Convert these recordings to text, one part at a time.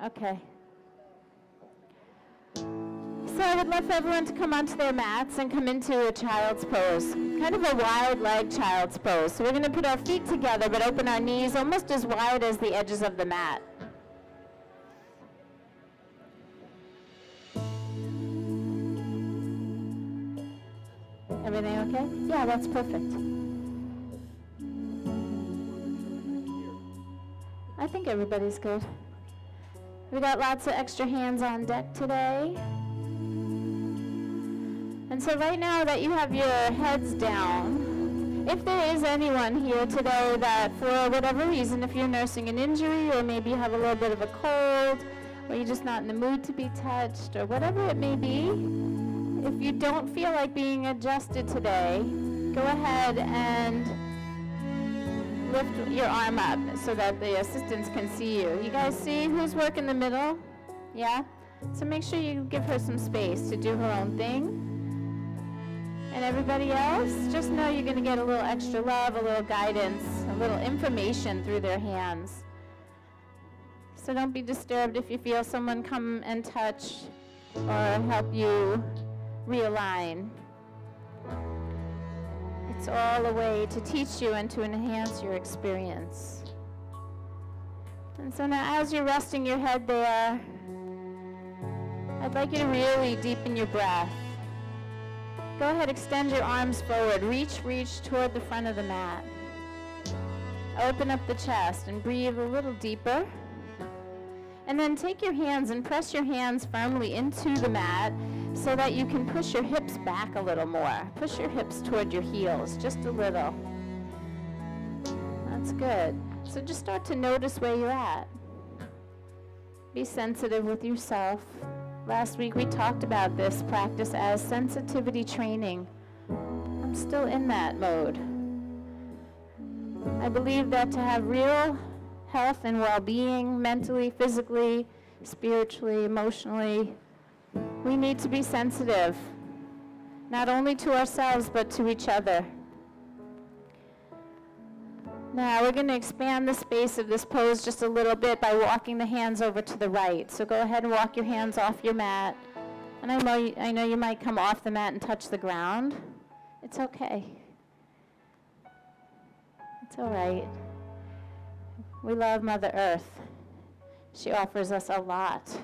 Okay. So I would love for everyone to come onto their mats and come into a child's pose, kind of a wide leg child's pose. So we're going to put our feet together but open our knees almost as wide as the edges of the mat. Everything okay? Yeah, that's perfect. I think everybody's good. We got lots of extra hands on deck today. And so right now that you have your heads down, if there is anyone here today that for whatever reason, if you're nursing an injury or maybe you have a little bit of a cold or you're just not in the mood to be touched or whatever it may be, if you don't feel like being adjusted today, go ahead and lift your arm up so that the assistants can see you. You guys see who's working the middle? Yeah? So make sure you give her some space to do her own thing. And everybody else, just know you're going to get a little extra love, a little guidance, a little information through their hands. So don't be disturbed if you feel someone come and touch or help you realign. It's all a way to teach you and to enhance your experience. And so now as you're resting your head there, I'd like you to really deepen your breath. Go ahead, extend your arms forward. Reach toward the front of the mat. Open up the chest and breathe a little deeper. And then take your hands and press your hands firmly into the mat so that you can push your hips back a little more. Push your hips toward your heels, just a little. That's good. So just start to notice where you're at. Be sensitive with yourself. Last week we talked about this practice as sensitivity training. I'm still in that mode. I believe that to have real health and well-being, mentally, physically, spiritually, emotionally, we need to be sensitive, not only to ourselves, but to each other. Now we're going to expand the space of this pose just a little bit by walking the hands over to the right. So go ahead and walk your hands off your mat. And I know you might come off the mat and touch the ground. It's okay. It's all right. We love Mother Earth. She offers us a lot.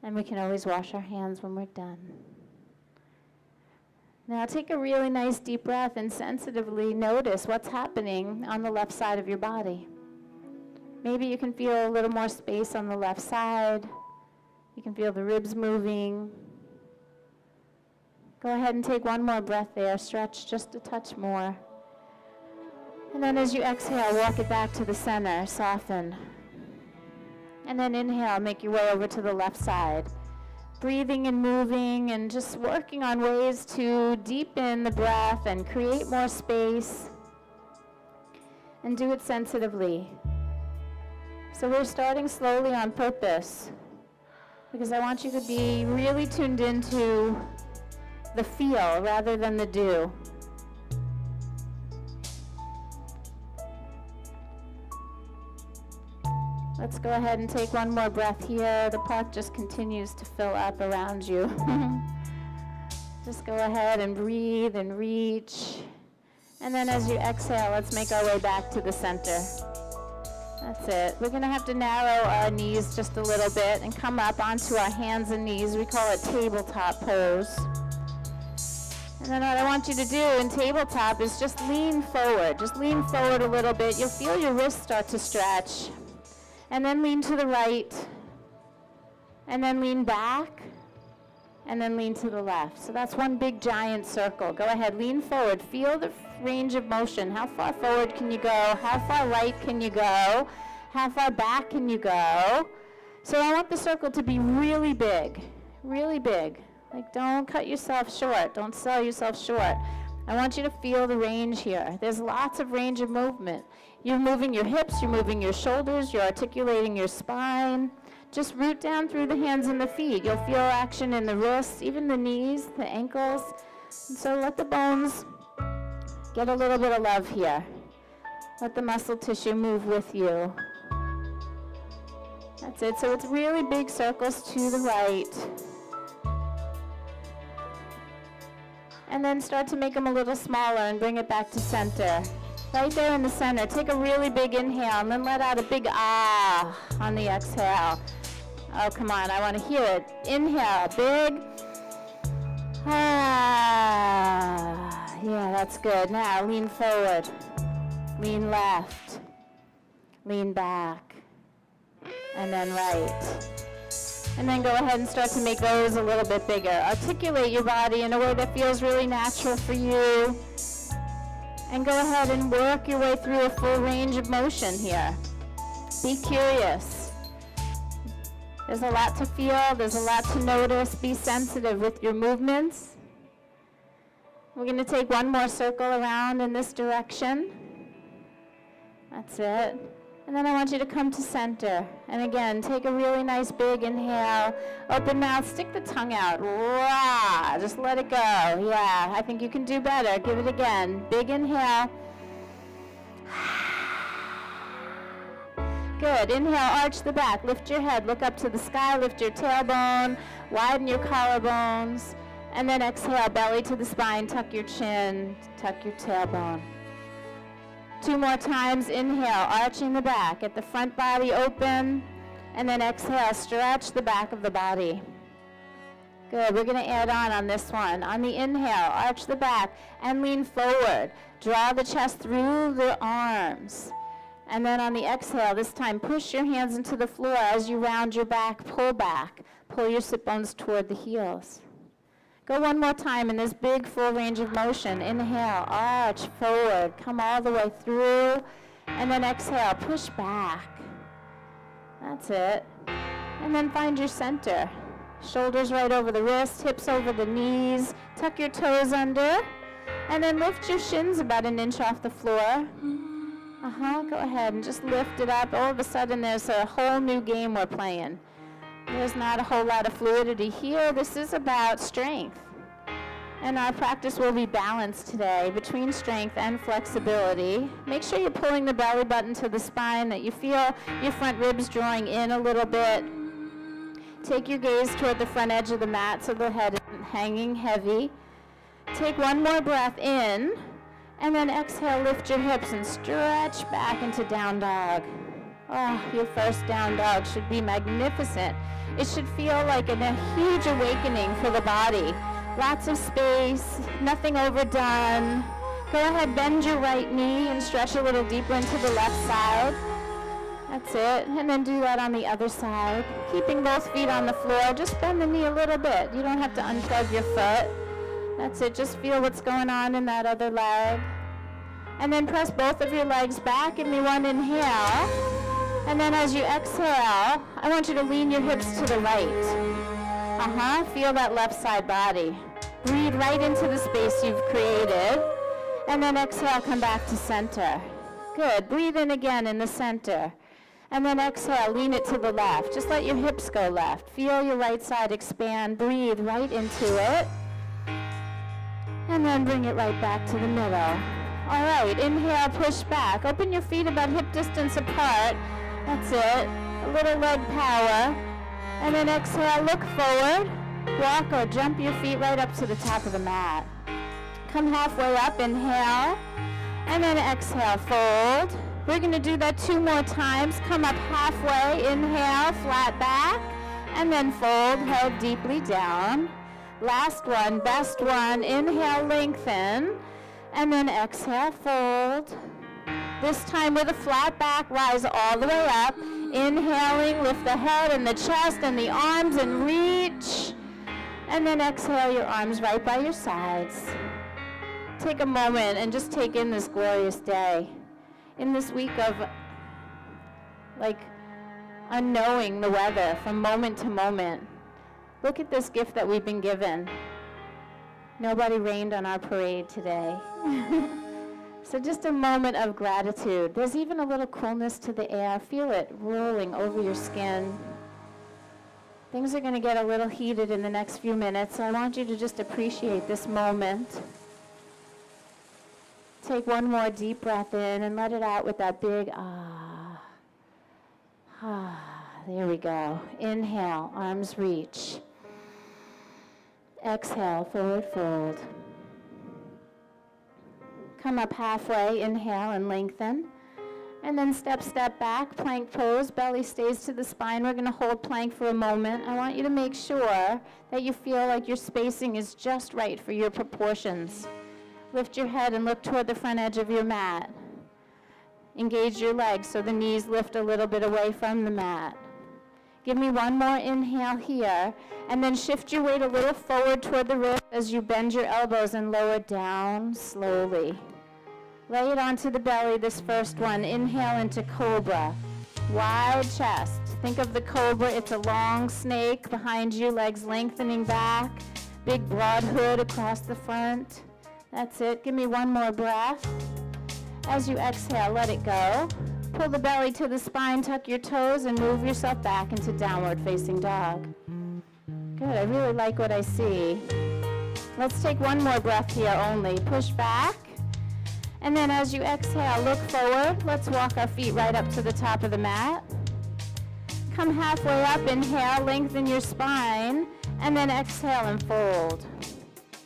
And we can always wash our hands when we're done. Now take a really nice deep breath and sensitively notice what's happening on the left side of your body. Maybe you can feel a little more space on the left side. You can feel the ribs moving. Go ahead and take one more breath there. Stretch just a touch more. And then as you exhale, walk it back to the center. Soften. And then inhale, make your way over to the left side. Breathing and moving and just working on ways to deepen the breath and create more space. And do it sensitively. So we're starting slowly on purpose because I want you to be really tuned into the feel rather than the do. Let's go ahead and take one more breath here. The park just continues to fill up around you. Just go ahead and breathe and reach. And then as you exhale, let's make our way back to the center. That's it. We're going to have to narrow our knees just a little bit and come up onto our hands and knees. We call it tabletop pose. And then what I want you to do in tabletop is just lean forward. Just lean forward a little bit. You'll feel your wrists start to stretch. And then lean to the right, and then lean back, and then lean to the left. So that's one big giant circle. Go ahead, lean forward. Feel the range of motion. How far forward can you go? How far right can you go? How far back can you go? So I want the circle to be really big, really big. Like don't cut yourself short. Don't sell yourself short. I want you to feel the range here. There's lots of range of movement. You're moving your hips, you're moving your shoulders, you're articulating your spine. Just root down through the hands and the feet. You'll feel action in the wrists, even the knees, the ankles. And so let the bones get a little bit of love here. Let the muscle tissue move with you. That's it. So it's really big circles to the right. And then start to make them a little smaller and bring it back to center. Right there in the center. Take a really big inhale and then let out a big ah on the exhale. Oh, come on. I want to hear it. Inhale, big. Ah. Yeah, that's good. Now lean forward. Lean left. Lean back. And then right. And then go ahead and start to make those a little bit bigger. Articulate your body in a way that feels really natural for you. And go ahead and work your way through a full range of motion here. Be curious. There's a lot to feel. There's a lot to notice. Be sensitive with your movements. We're going to take one more circle around in this direction. That's it. And then I want you to come to center. And again, take a really nice big inhale. Open mouth, stick the tongue out. Rah! Just let it go. Yeah, I think you can do better. Give it again. Big inhale. Good. Inhale, arch the back. Lift your head. Look up to the sky. Lift your tailbone. Widen your collarbones. And then exhale, belly to the spine. Tuck your chin. Tuck your tailbone. 2 more times. Inhale, arching the back. Get the front body open. And then exhale, stretch the back of the body. Good. We're going to add on this one. On the inhale, arch the back and lean forward. Draw the chest through the arms. And then on the exhale, this time, push your hands into the floor as you round your back. Pull back. Pull your sit bones toward the heels. Go one more time in this big full range of motion. Inhale, arch forward, come all the way through, and then exhale, push back. That's it. And then find your center. Shoulders right over the wrists, hips over the knees, tuck your toes under, and then lift your shins about 1 inch off the floor. Go ahead and just lift it up. All of a sudden there's a whole new game we're playing. There's not a whole lot of fluidity here. This is about strength. And our practice will be balanced today between strength and flexibility. Make sure you're pulling the belly button to the spine, that you feel your front ribs drawing in a little bit. Take your gaze toward the front edge of the mat so the head isn't hanging heavy. Take one more breath in, and then exhale, lift your hips and stretch back into down dog. Oh, your first down dog should be magnificent. It should feel like a huge awakening for the body. Lots of space, nothing overdone. Go ahead, bend your right knee and stretch a little deeper into the left side. That's it. And then do that on the other side. Keeping both feet on the floor, just bend the knee a little bit. You don't have to unplug your foot. That's it. Just feel what's going on in that other leg. And then press both of your legs back. Give me one inhale. And then as you exhale, I want you to lean your hips to the right. Feel that left side body. Breathe right into the space you've created. And then exhale, come back to center. Good. Breathe in again in the center. And then exhale, lean it to the left. Just let your hips go left. Feel your right side expand. Breathe right into it. And then bring it right back to the middle. All right. Inhale, push back. Open your feet about hip distance apart. That's it. A little leg power. And then exhale, look forward. Walk or jump your feet right up to the top of the mat. Come halfway up, inhale. And then exhale, fold. We're going to do that 2 more times. Come up halfway, inhale, flat back. And then fold, head deeply down. Last one, best one. Inhale, lengthen. And then exhale, fold. This time with a flat back, rise all the way up. Inhaling, lift the head and the chest and the arms and reach. And then exhale, your arms right by your sides. Take a moment and just take in this glorious day. In this week of, unknowing the weather from moment to moment. Look at this gift that we've been given. Nobody rained on our parade today. So just a moment of gratitude. There's even a little coolness to the air. Feel it rolling over your skin. Things are going to get a little heated in the next few minutes, so I want you to just appreciate this moment. Take one more deep breath in and let it out with that big ah. Ah, There we go. Inhale, arms reach. Exhale, forward fold. Come up halfway, inhale and lengthen. And then step back, plank pose, belly stays to the spine. We're going to hold plank for a moment. I want you to make sure that you feel like your spacing is just right for your proportions. Lift your head and look toward the front edge of your mat. Engage your legs so the knees lift a little bit away from the mat. Give me one more inhale here, and then shift your weight a little forward toward the wrist as you bend your elbows and lower down slowly. Lay it onto the belly, this first one. Inhale into cobra. Wide chest. Think of the cobra. It's a long snake behind you, legs lengthening back. Big broad hood across the front. That's it. Give me one more breath. As you exhale, let it go. Pull the belly to the spine, tuck your toes, and move yourself back into downward facing dog. Good. I really like what I see. Let's take one more breath here only. Push back. And then as you exhale, look forward. Let's walk our feet right up to the top of the mat. Come halfway up, inhale, lengthen your spine, and then exhale and fold.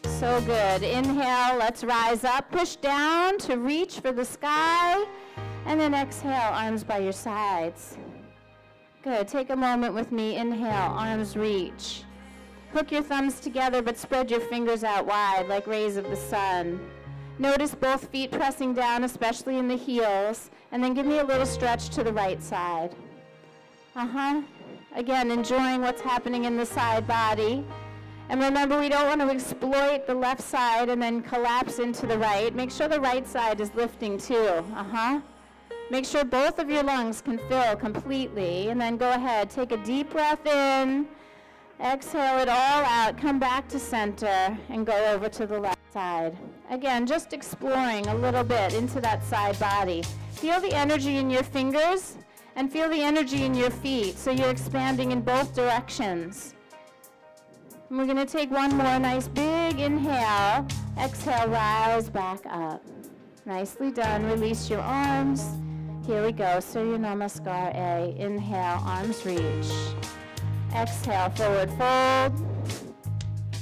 So good. Inhale, let's rise up, push down to reach for the sky, and then exhale, arms by your sides. Good. Take a moment with me. Inhale, arms reach. Hook your thumbs together, but spread your fingers out wide like rays of the sun. Notice both feet pressing down, especially in the heels, and then give me a little stretch to the right side. Again, enjoying what's happening in the side body. And remember, we don't want to exploit the left side and then collapse into the right. Make sure the right side is lifting too. Make sure both of your lungs can fill completely. And then go ahead, take a deep breath in. Exhale it all out. Come back to center and go over to the left side. Again, just exploring a little bit into that side body. Feel the energy in your fingers and feel the energy in your feet. So you're expanding in both directions. And we're going to take one more nice big inhale. Exhale, rise back up. Nicely done. Release your arms. Here we go. Surya Namaskar A. Inhale, arms reach. Exhale, forward fold.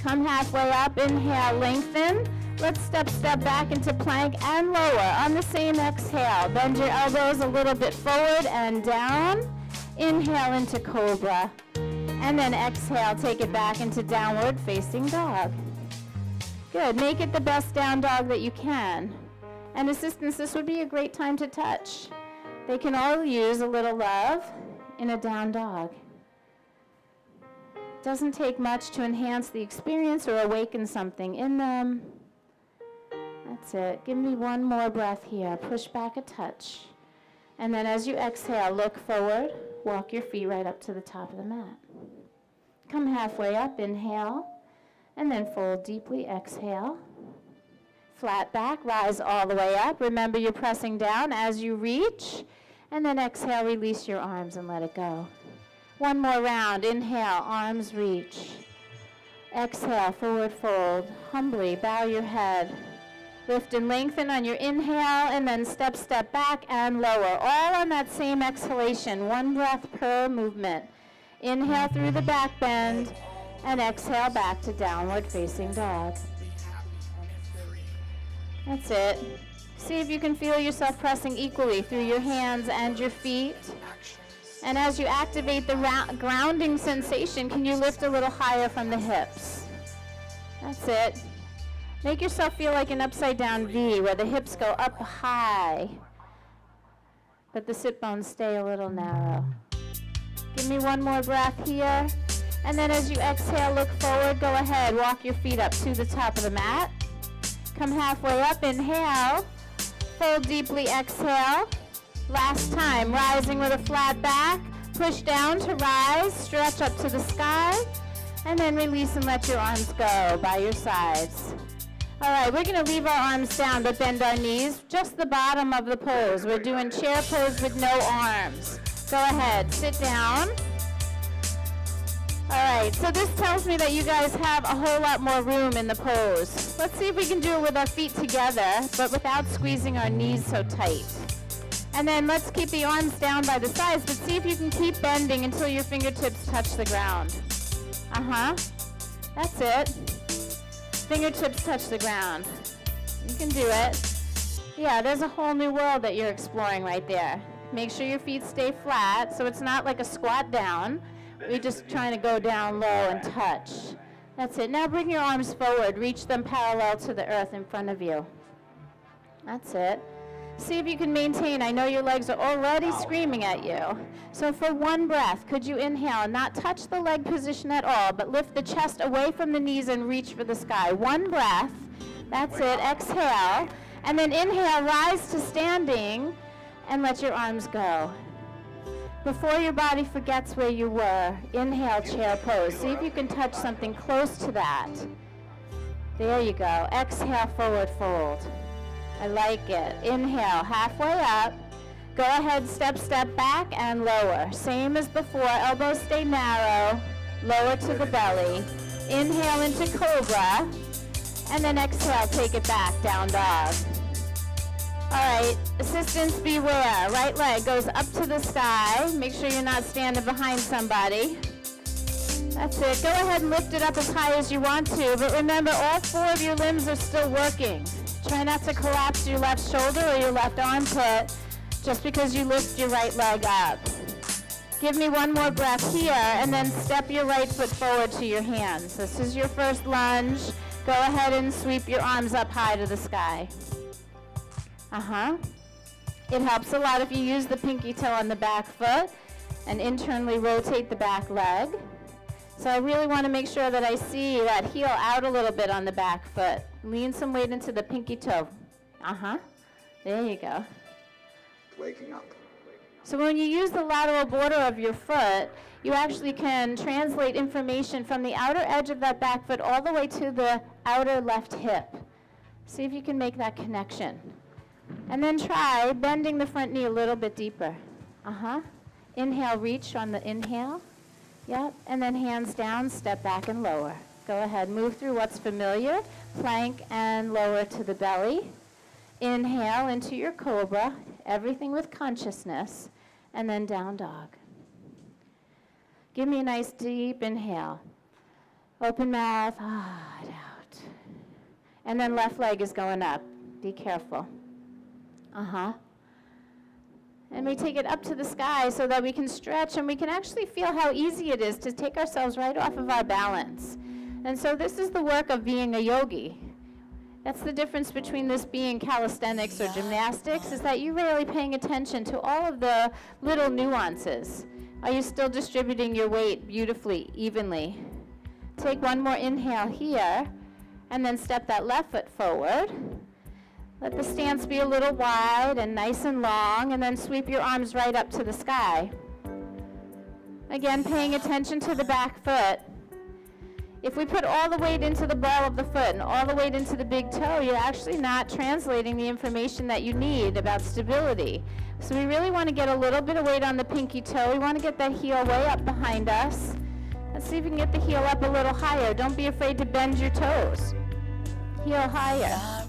Come halfway up. Inhale, lengthen. Let's step back into plank and lower. On the same exhale, bend your elbows a little bit forward and down. Inhale into cobra. And then exhale, take it back into downward facing dog. Good. Make it the best down dog that you can. And assistants, this would be a great time to touch. They can all use a little love in a down dog. Doesn't take much to enhance the experience or awaken something in them. That's it. Give me one more breath here. Push back a touch. And then as you exhale, look forward. Walk your feet right up to the top of the mat. Come halfway up, inhale, and then fold deeply, exhale. Flat back, rise all the way up. Remember, you're pressing down as you reach, and then exhale, release your arms and let it go. One more round. Inhale, arms reach. Exhale, forward fold. Humbly bow your head. Lift and lengthen on your inhale, and then step back and lower. All on that same exhalation. One breath per movement. Inhale through the back bend, and exhale back to downward facing dog. That's it. See if you can feel yourself pressing equally through your hands and your feet. And as you activate the grounding sensation, can you lift a little higher from the hips? That's it. Make yourself feel like an upside down V where the hips go up high, but the sit bones stay a little narrow. Give me one more breath here. And then as you exhale, look forward, go ahead, walk your feet up to the top of the mat. Come halfway up, inhale, fold deeply, exhale. Last time, rising with a flat back, push down to rise, stretch up to the sky, and then release and let your arms go by your sides. All right, we're going to leave our arms down but bend our knees, just the bottom of the pose. We're doing chair pose with no arms. Go ahead, sit down. All right, so this tells me that you guys have a whole lot more room in the pose. Let's see if we can do it with our feet together, but without squeezing our knees so tight. And then let's keep the arms down by the sides, but see if you can keep bending until your fingertips touch the ground. That's it. Fingertips touch the ground. You can do it. Yeah, there's a whole new world that you're exploring right there. Make sure your feet stay flat, so it's not like a squat down. We're just trying to go down low and touch. That's it. Now bring your arms forward. Reach them parallel to the earth in front of you. That's it. See if you can maintain. I know your legs are already screaming at you. So for one breath, could you inhale and not touch the leg position at all, but lift the chest away from the knees and reach for the sky. One breath. That's it. Exhale. And then inhale, rise to standing, and let your arms go. Before your body forgets where you were, inhale, chair pose. See if you can touch something close to that. There you go. Exhale, forward fold. I like it. Inhale, halfway up. Go ahead, step back and lower. Same as before. Elbows stay narrow. Lower to the belly. Inhale into cobra. And then exhale, take it back, down dog. All right, assistants beware. Right leg goes up to the sky. Make sure you're not standing behind somebody. That's it. Go ahead and lift it up as high as you want to, but remember all 4 of your limbs are still working. Try not to collapse your left shoulder or your left armpit just because you lift your right leg up. Give me one more breath here, and then step your right foot forward to your hands. This is your first lunge. Go ahead and sweep your arms up high to the sky. It helps a lot if you use the pinky toe on the back foot and internally rotate the back leg. So I really want to make sure that I see that heel out a little bit on the back foot. Lean some weight into the pinky toe. There you go. Waking up. So when you use the lateral border of your foot, you actually can translate information from the outer edge of that back foot all the way to the outer left hip. See if you can make that connection. And then try bending the front knee a little bit deeper. Inhale, reach on the inhale. Yep, and then hands down, step back and lower. Go ahead, move through what's familiar. Plank and lower to the belly. Inhale into your cobra, everything with consciousness, and then down dog. Give me a nice deep inhale. Open mouth, out. And then left leg is going up. Be careful. And we take it up to the sky so that we can stretch and we can actually feel how easy it is to take ourselves right off of our balance. And so this is the work of being a yogi. That's the difference between this being calisthenics or gymnastics, is that you're really paying attention to all of the little nuances. Are you still distributing your weight beautifully, evenly? Take one more inhale here, and then step that left foot forward. Let the stance be a little wide and nice and long, and then sweep your arms right up to the sky. Again, paying attention to the back foot. If we put all the weight into the ball of the foot and all the weight into the big toe, you're actually not translating the information that you need about stability. So we really want to get a little bit of weight on the pinky toe. We want to get that heel way up behind us. Let's see if we can get the heel up a little higher. Don't be afraid to bend your toes. Heel higher.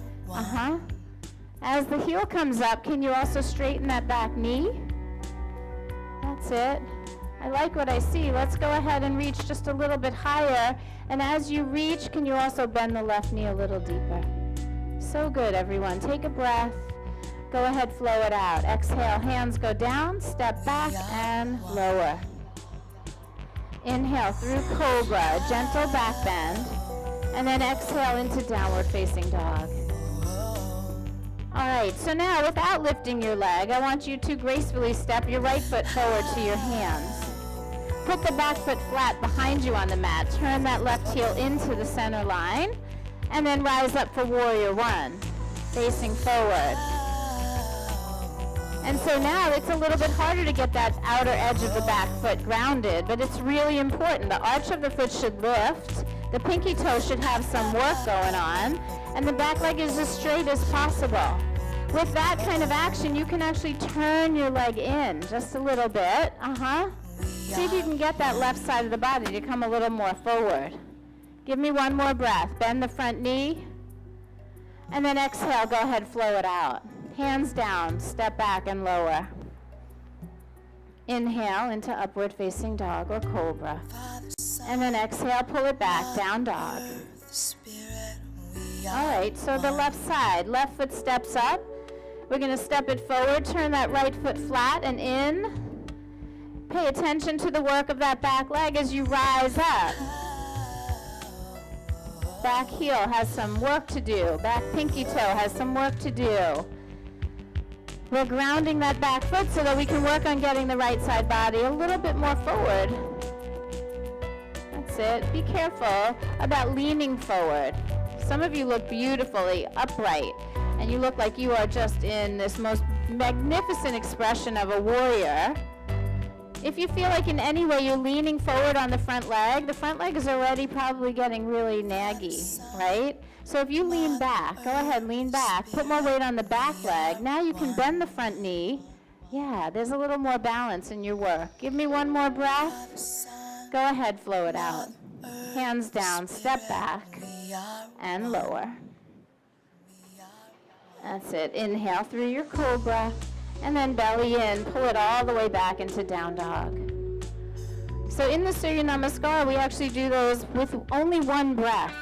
As the heel comes up, can you also straighten that back knee? That's it. I like what I see. Let's go ahead and reach just a little bit higher. And as you reach, can you also bend the left knee a little deeper? So good, everyone. Take a breath. Go ahead, flow it out. Exhale, hands go down, step back, and lower. Inhale through cobra, gentle back bend. And then exhale into downward facing dog. All right, so now without lifting your leg, I want you to gracefully step your right foot forward to your hands. Put the back foot flat behind you on the mat. Turn that left heel into the center line, and then rise up for warrior one, facing forward. And so now it's a little bit harder to get that outer edge of the back foot grounded, but it's really important. The arch of the foot should lift, the pinky toe should have some work going on, and the back leg is as straight as possible. With that kind of action, you can actually turn your leg in just a little bit. See if you can get that left side of the body to come a little more forward. Give me one more breath. Bend the front knee. And then exhale, go ahead, flow it out. Hands down, step back and lower. Inhale into upward facing dog or cobra. And then exhale, pull it back, down dog. All right, so the left side, left foot steps up. We're going to step it forward, turn that right foot flat and in. Pay attention to the work of that back leg as you rise up. Back heel has some work to do. Back pinky toe has some work to do. We're grounding that back foot so that we can work on getting the right side body a little bit more forward. That's it. Be careful about leaning forward. Some of you look beautifully upright, and you look like you are just in this most magnificent expression of a warrior. If you feel like in any way you're leaning forward on the front leg is already probably getting really naggy, right? So if you lean back, go ahead, lean back, put more weight on the back leg. Now you can bend the front knee. Yeah, there's a little more balance in your work. Give me one more breath. Go ahead, flow it out. Hands down, step back, and lower. That's it. Inhale through your cobra. And then belly in, pull it all the way back into down dog. So in the Surya Namaskar, we actually do those with only one breath.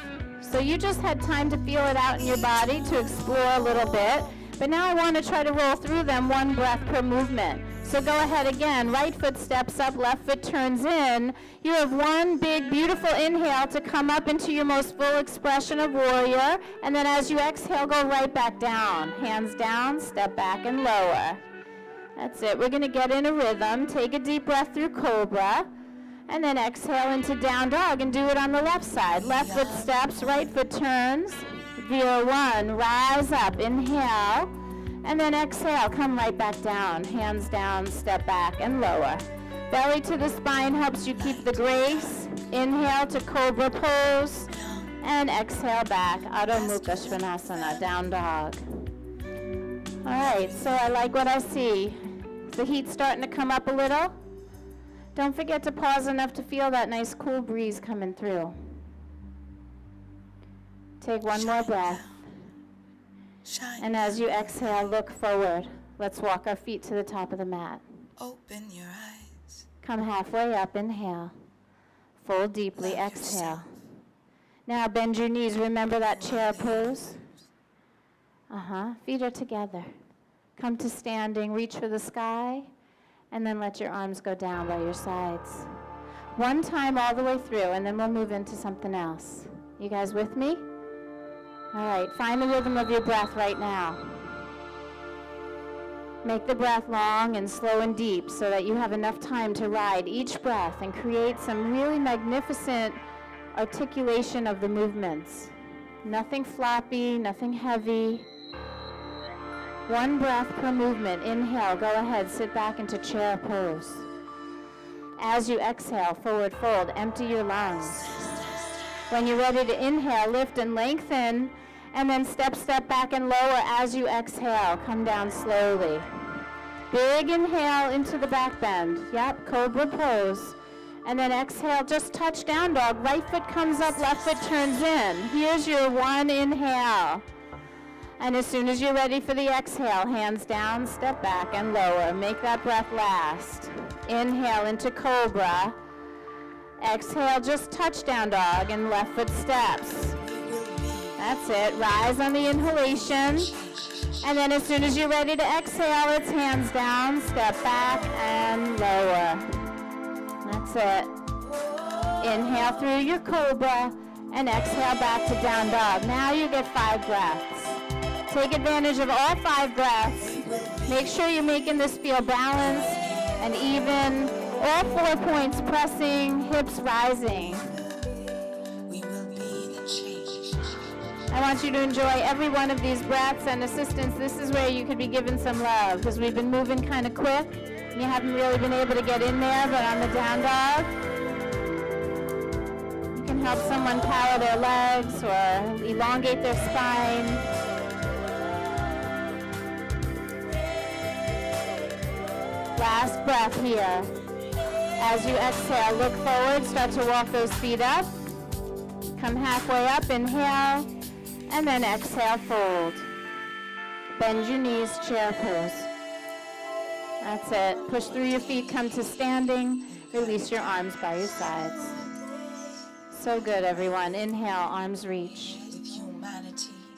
So you just had time to feel it out in your body, to explore a little bit. But now I want to try to roll through them one breath per movement. So go ahead again. Right foot steps up, left foot turns in. You have one big, beautiful inhale to come up into your most full expression of warrior. And then as you exhale, go right back down. Hands down, step back and lower. That's it. We're going to get in a rhythm. Take a deep breath through cobra. And then exhale into down dog and do it on the left side. Left foot steps, right foot turns. Veer one, rise up, inhale. And then exhale, come right back down. Hands down, step back and lower. Belly to the spine helps you keep the grace. Inhale to cobra pose. And exhale back, Adho Mukha Svanasana, down dog. All right, so I like what I see. Is the heat starting to come up a little? Don't forget to pause enough to feel that nice cool breeze coming through. Take one more breath. And as you exhale, look forward. Let's walk our feet to the top of the mat. Open your eyes. Come halfway up, inhale. Fold deeply, exhale. Now bend your knees. Remember that chair pose? Feet are together. Come to standing, reach for the sky, and then let your arms go down by your sides. One time all the way through, and then we'll move into something else. You guys with me? All right, find the rhythm of your breath right now. Make the breath long and slow and deep so that you have enough time to ride each breath and create some really magnificent articulation of the movements. Nothing floppy, nothing heavy. One breath per movement. Inhale, go ahead, sit back into chair pose. As you exhale, forward fold, empty your lungs. When you're ready to inhale, lift and lengthen, and then step back and lower as you exhale. Come down slowly. Big inhale into the back bend. Yep, cobra pose. And then exhale, just touch down dog. Right foot comes up, left foot turns in. Here's your one inhale. And as soon as you're ready for the exhale, hands down, step back and lower. Make that breath last. Inhale into cobra. Exhale, just touch down dog and left foot steps. That's it. Rise on the inhalation. And then as soon as you're ready to exhale, it's hands down, step back and lower. That's it. Inhale through your cobra and exhale back to down dog. Now you get 5 breaths. Take advantage of all 5 breaths. Make sure you're making this feel balanced and even. All 4 points pressing, hips rising. I want you to enjoy every one of these breaths, and assistants, this is where you could be given some love, because we've been moving kind of quick and you haven't really been able to get in there, but on the down dog, you can help someone power their legs or elongate their spine. Last breath here. As you exhale, look forward, start to walk those feet up. Come halfway up, inhale, and then exhale, fold. Bend your knees, chair pose. That's it. Push through your feet, come to standing. Release your arms by your sides. So good, everyone. Inhale, arms reach.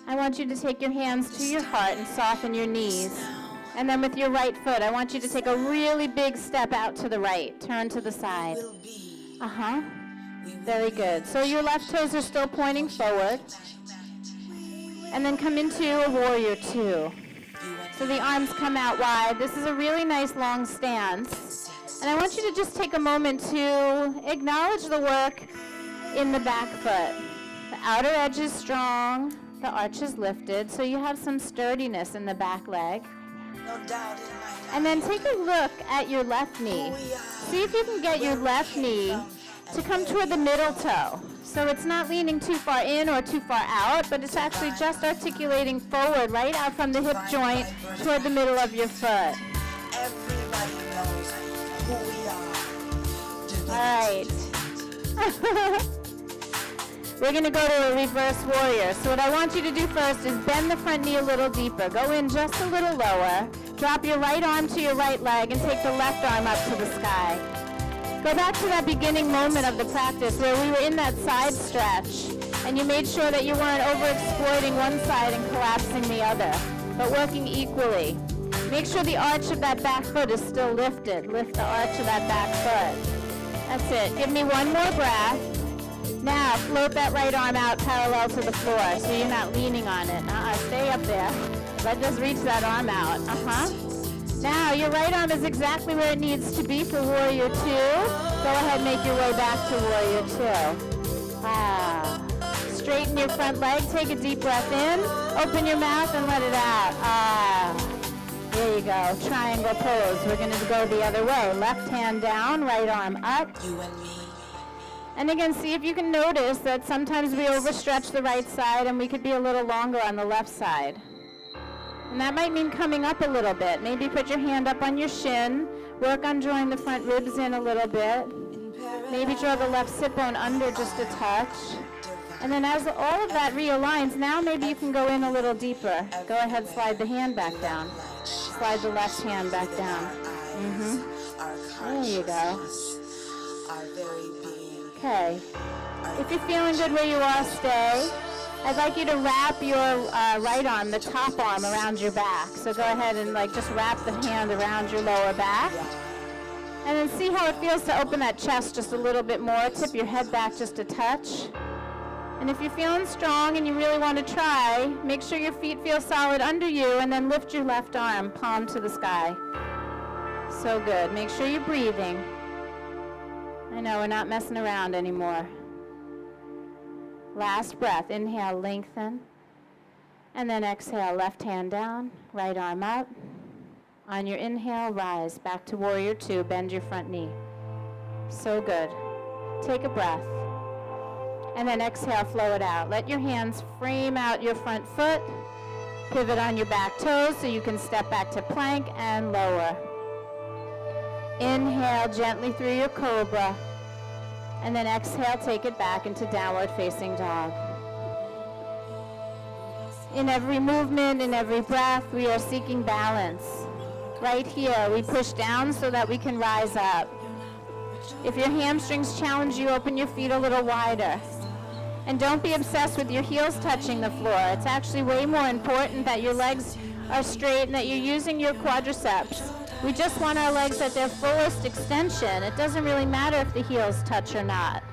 I want you to take your hands to your heart and soften your knees. And then with your right foot, I want you to take a really big step out to the right. Turn to the side. Uh-huh. Very good. So your left toes are still pointing forward. And then come into a warrior two. So the arms come out wide. This is a really nice long stance. And I want you to just take a moment to acknowledge the work in the back foot. The outer edge is strong. The arch is lifted. So you have some sturdiness in the back leg. And then take a look at your left knee. See if you can get your left knee to come toward the middle toe. So it's not leaning too far in or too far out, but it's actually just articulating forward, right out from the hip joint toward the middle of your foot. All right. We're going to go to a reverse warrior. So what I want you to do first is bend the front knee a little deeper. Go in just a little lower. Drop your right arm to your right leg and take the left arm up to the sky. Go back to that beginning moment of the practice where we were in that side stretch and you made sure that you weren't overexploiting one side and collapsing the other, but working equally. Make sure the arch of that back foot is still lifted. Lift the arch of that back foot. That's it. Give me one more breath. Now, float that right arm out parallel to the floor so you're not leaning on it. Stay up there. Let's just reach that arm out. Now, your right arm is exactly where it needs to be for warrior two. Go ahead and make your way back to warrior two. Wow. Straighten your front leg. Take a deep breath in. Open your mouth and let it out. There you go. Triangle pose. We're going to go the other way. Left hand down, right arm up. You and me. And again, see if you can notice that sometimes we overstretch the right side and we could be a little longer on the left side. And that might mean coming up a little bit. Maybe put your hand up on your shin. Work on drawing the front ribs in a little bit. Maybe draw the left sit bone under just a touch. And then as all of that realigns, now maybe you can go in a little deeper. Go ahead, slide the hand back down. Slide the left hand back down. There you go. Okay. If you're feeling good where you are, stay. I'd like you to wrap your right arm, the top arm, around your back. So go ahead and just wrap the hand around your lower back. And then see how it feels to open that chest just a little bit more. Tip your head back just a touch. And if you're feeling strong and you really want to try, make sure your feet feel solid under you and then lift your left arm, palm to the sky. So good. Make sure you're breathing. I know, we're not messing around anymore. Last breath. Inhale, lengthen. And then exhale, left hand down, right arm up. On your inhale, rise back to warrior two. Bend your front knee. So good. Take a breath. And then exhale, flow it out. Let your hands frame out your front foot. Pivot on your back toes so you can step back to plank and lower. Inhale gently through your cobra. And then exhale, take it back into downward facing dog. In every movement, in every breath, we are seeking balance. Right here, we push down so that we can rise up. If your hamstrings challenge you, open your feet a little wider. And don't be obsessed with your heels touching the floor. It's actually way more important that your legs are straight and that you're using your quadriceps. We just want our legs at their fullest extension. It doesn't really matter if the heels touch or not.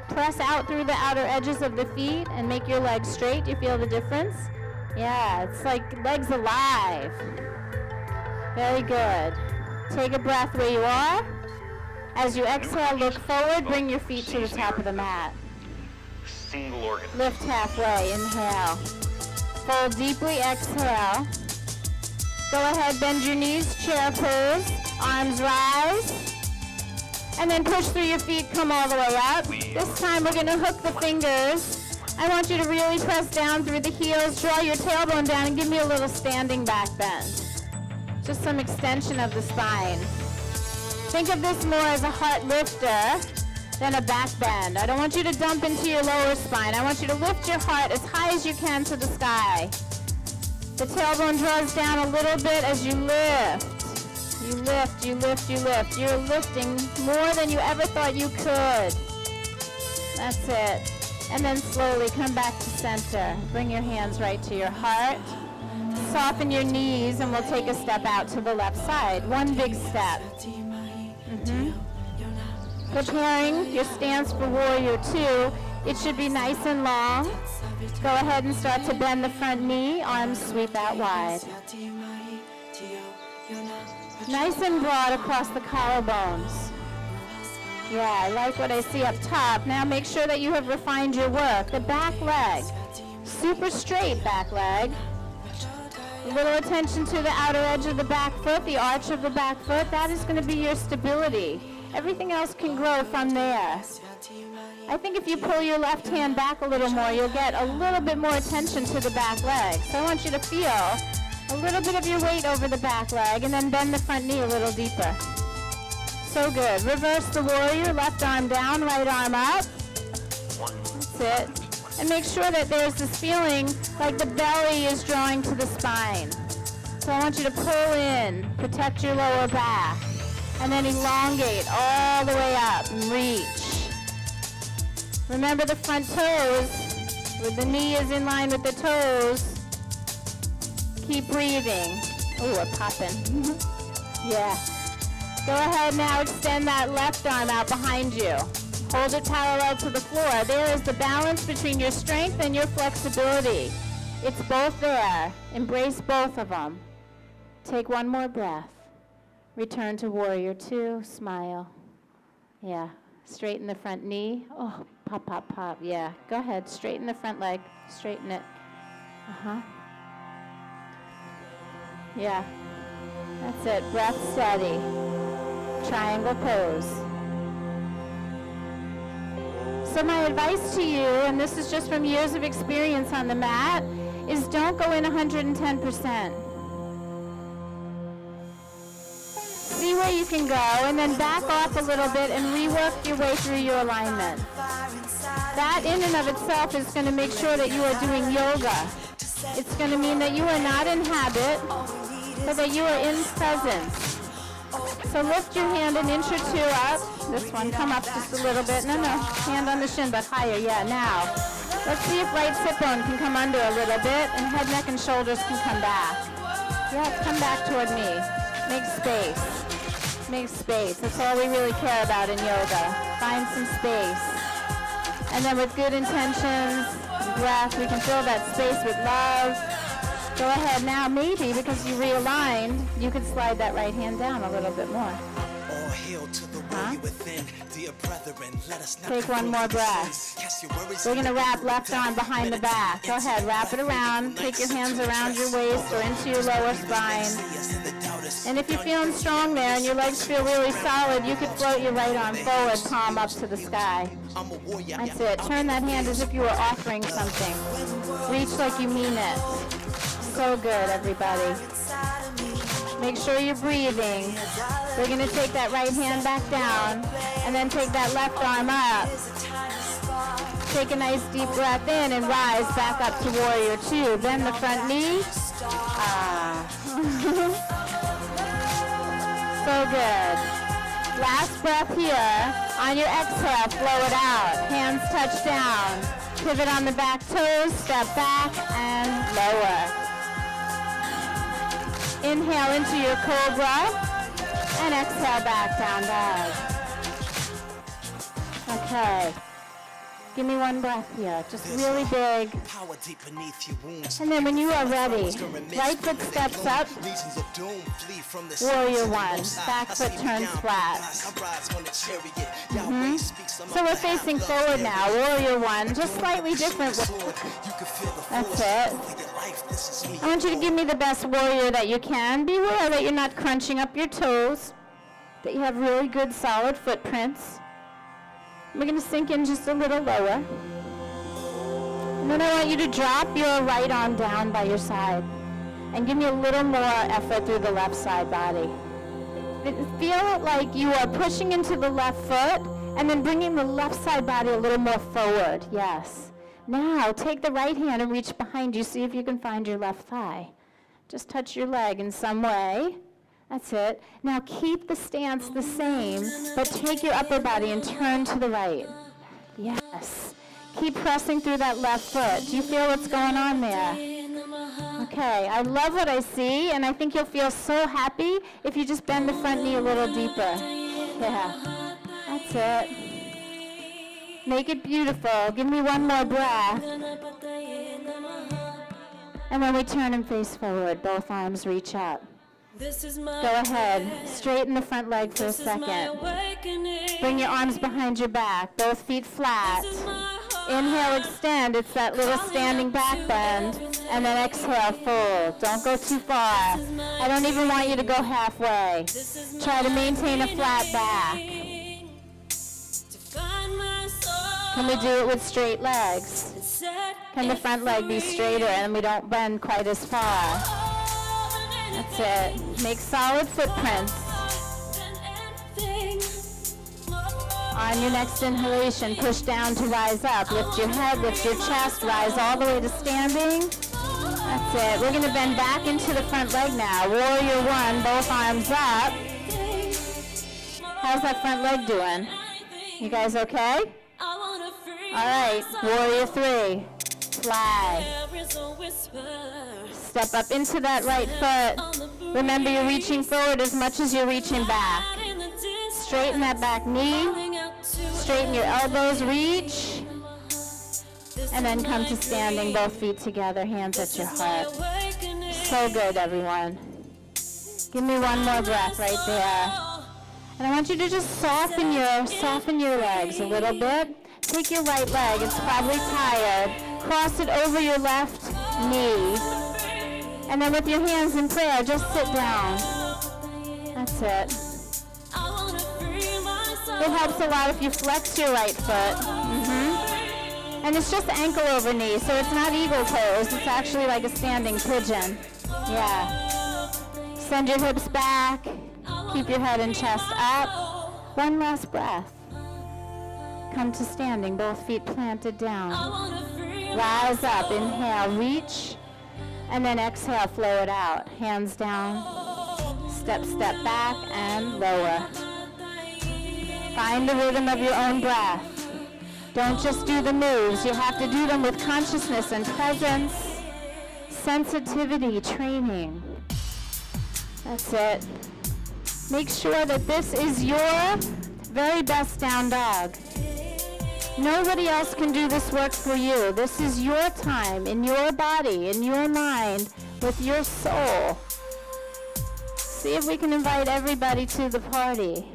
Press out through the outer edges of the feet and make your legs straight. Do you feel the difference? Yeah, it's like legs alive. Very good. Take a breath where you are. As you exhale, look forward. Bring your feet to the top of the mat. Single organ. Lift halfway. Inhale. Fold deeply. Exhale. Go ahead, bend your knees, chair pose, arms rise, and then push through your feet, come all the way up. This time we're going to hook the fingers. I want you to really press down through the heels, draw your tailbone down, and give me a little standing back bend. Just some extension of the spine. Think of this more as a heart lifter than a back bend. I don't want you to dump into your lower spine. I want you to lift your heart as high as you can to the sky. The tailbone draws down a little bit as you lift. You lift, you lift, you lift. You're lifting more than you ever thought you could. That's it. And then slowly come back to center. Bring your hands right to your heart. Soften your knees, and we'll take a step out to the left side. One big step. Preparing your stance for warrior two. It should be nice and long. Go ahead and start to bend the front knee. Arms sweep out wide. Nice and broad across the collarbones. Yeah, I like what I see up top. Now make sure that you have refined your work. The back leg. Super straight back leg. A little attention to the outer edge of the back foot, the arch of the back foot. That is going to be your stability. Everything else can grow from there. I think if you pull your left hand back a little more, you'll get a little bit more attention to the back leg. So I want you to feel a little bit of your weight over the back leg, and then bend the front knee a little deeper. So good. Reverse the warrior, left arm down, right arm up. That's it. And make sure that there's this feeling like the belly is drawing to the spine. So I want you to pull in, protect your lower back, and then elongate all the way up and reach. Remember the front toes, where the knee is in line with the toes. Keep breathing. Oh, we're popping. Yeah. Go ahead now, extend that left arm out behind you. Hold it parallel to the floor. There is the balance between your strength and your flexibility. It's both there. Embrace both of them. Take one more breath. Return to warrior two. Smile. Yeah. Straighten the front knee. Oh, pop, pop, pop. Yeah. Go ahead. Straighten the front leg. Straighten it. Yeah. That's it. Breath steady. Triangle pose. So my advice to you, and this is just from years of experience on the mat, is don't go in 110%. See where you can go, and then back off a little bit and rework your way through your alignment. That in and of itself is going to make sure that you are doing yoga. It's going to mean that you are not in habit, but that you are in presence. So lift your hand an inch or two up. This one, come up just a little bit. No, hand on the shin, but higher. Yeah, now. Let's see if right sit bone can come under a little bit, and head, neck, and shoulders can come back. Yeah, come back toward me. Make space. Make space. That's all we really care about in yoga. Find some space. And then with good intentions, breath, we can fill that space with love. Go ahead now, maybe because you realigned, you could slide that right hand down a little bit more. Take one more breath. We're going to wrap left arm behind the back. Go ahead, wrap it around. Take your hands around your waist or into your lower spine. And if you're feeling strong there and your legs feel really solid, you could float your right arm forward, palm up to the sky. That's it. Turn that hand as if you were offering something. Reach like you mean it. So good, everybody. Make sure you're breathing. We're going to take that right hand back down and then take that left arm up. Take a nice deep breath in and rise back up to warrior two. Bend the front knee. So good. Last breath here. On your exhale, flow it out. Hands touch down. Pivot on the back toes, step back, and lower. Inhale into your cobra, and exhale back, down dog. Okay. Give me one breath here, just really big. And then when you are ready, right foot steps up, warrior one, back foot turns flat. So we're facing forward now, warrior one, just slightly different. That's it. I want you to give me the best warrior that you can. Be aware that you're not crunching up your toes, that you have really good solid footprints. We're going to sink in just a little lower. And then I want you to drop your right arm down by your side and give me a little more effort through the left side body. Feel it like you are pushing into the left foot and then bringing the left side body a little more forward. Yes. Now take the right hand and reach behind you. See if you can find your left thigh. Just touch your leg in some way. That's it. Now keep the stance the same, but take your upper body and turn to the right. Yes. Keep pressing through that left foot. Do you feel what's going on there? Okay, I love what I see, and I think you'll feel so happy if you just bend the front knee a little deeper. Yeah, that's it. Make it beautiful. Give me one more breath. And then we turn and face forward. Both arms reach up. Go ahead. Straighten the front leg for a second. Bring your arms behind your back. Both feet flat. Inhale, extend. It's that little standing back bend. And then exhale, fold. Don't go too far. I don't even want you to go halfway. Try to maintain a flat back. Can we do it with straight legs? Can the front leg be straighter and we don't bend quite as far? That's it. Make solid footprints. On your next inhalation, push down to rise up. Lift your head, lift your chest, rise all the way to standing. That's it. We're going to bend back into the front leg now. Warrior one, both arms up. How's that front leg doing? You guys okay? All right, warrior three, fly. Step up into that right foot. Remember, you're reaching forward as much as you're reaching back. Straighten that back knee. Straighten your elbows, reach. And then come to standing, both feet together, hands at your heart. So good, everyone. Give me one more breath right there. And I want you to just soften your legs a little bit. Take your right leg, it's probably tired. Cross it over your left knee. And then with your hands in prayer, just sit down. That's it. It helps a lot if you flex your right foot. And it's just ankle over knee, so it's not eagle pose. It's actually like a standing pigeon. Yeah. Send your hips back. Keep your head and chest up. One last breath. Come to standing, both feet planted down. Rise up, inhale, reach, and then exhale, flow it out. Hands down, step back, and lower. Find the rhythm of your own breath. Don't just do the moves. You have to do them with consciousness and presence, sensitivity, training. That's it. Make sure that this is your very best down dog. Nobody else can do this work for you. This is your time, in your body, in your mind, with your soul. See if we can invite everybody to the party.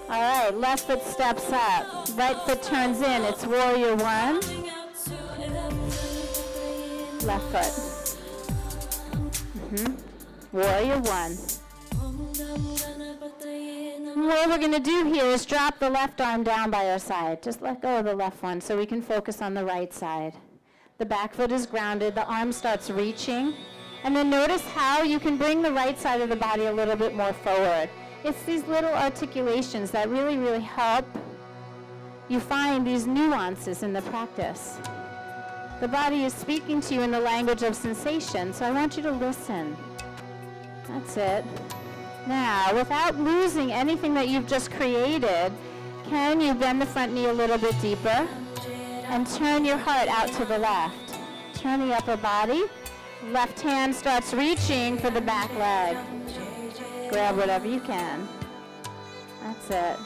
All right, left foot steps up. Right foot turns in. It's warrior one. Left foot. Warrior one. What we're going to do here is drop the left arm down by our side. Just let go of the left one so we can focus on the right side. The back foot is grounded. The arm starts reaching. And then notice how you can bring the right side of the body a little bit more forward. It's these little articulations that really, really help you find these nuances in the practice. The body is speaking to you in the language of sensation, so I want you to listen. That's it. Now, without losing anything that you've just created, can you bend the front knee a little bit deeper and turn your heart out to the left? Turn the upper body. Left hand starts reaching for the back leg. Grab whatever you can. That's it.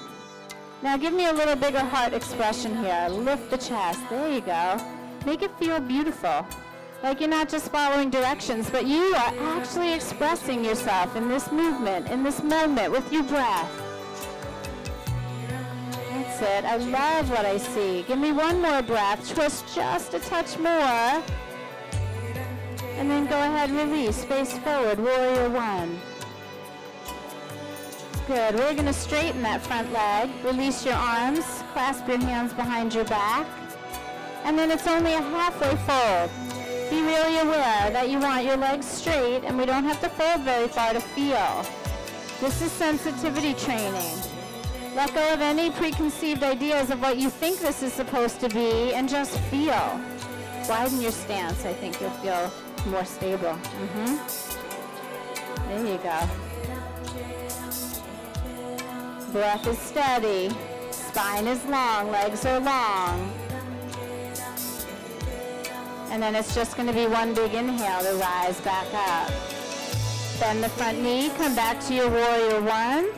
Now give me a little bigger heart expression here. Lift the chest. There you go. Make it feel beautiful. Like you're not just following directions, but you are actually expressing yourself in this movement, in this moment, with your breath. That's it. I love what I see. Give me one more breath. Twist just a touch more. And then go ahead, release. Face forward, warrior one. Good. We're going to straighten that front leg. Release your arms. Clasp your hands behind your back. And then it's only a halfway fold. Be really aware that you want your legs straight, and we don't have to fold very far to feel. This is sensitivity training. Let go of any preconceived ideas of what you think this is supposed to be, and just feel. Widen your stance. I think you'll feel more stable. There you go. Breath is steady. Spine is long. Legs are long. And then it's just going to be one big inhale to rise back up. Bend the front knee. Come back to your warrior one.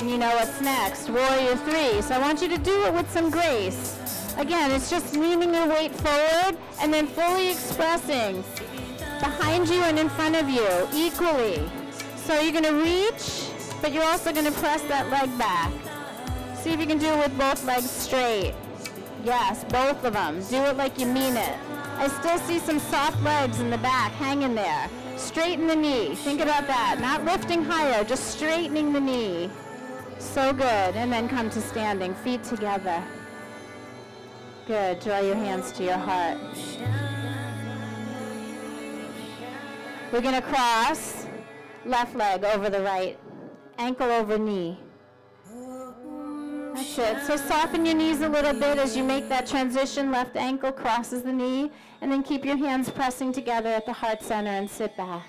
And you know what's next. Warrior three. So I want you to do it with some grace. Again, it's just leaning your weight forward and then fully expressing behind you and in front of you equally. So you're going to reach, but you're also going to press that leg back. See if you can do it with both legs straight. Yes, both of them. Do it like you mean it. I still see some soft legs in the back hanging there. Straighten the knee. Think about that. Not lifting higher, just straightening the knee. So good. And then come to standing. Feet together. Good. Draw your hands to your heart. We're going to cross left leg over the right. Ankle over knee. That's it. So soften your knees a little bit as you make that transition. Left ankle crosses the knee. And then keep your hands pressing together at the heart center and sit back.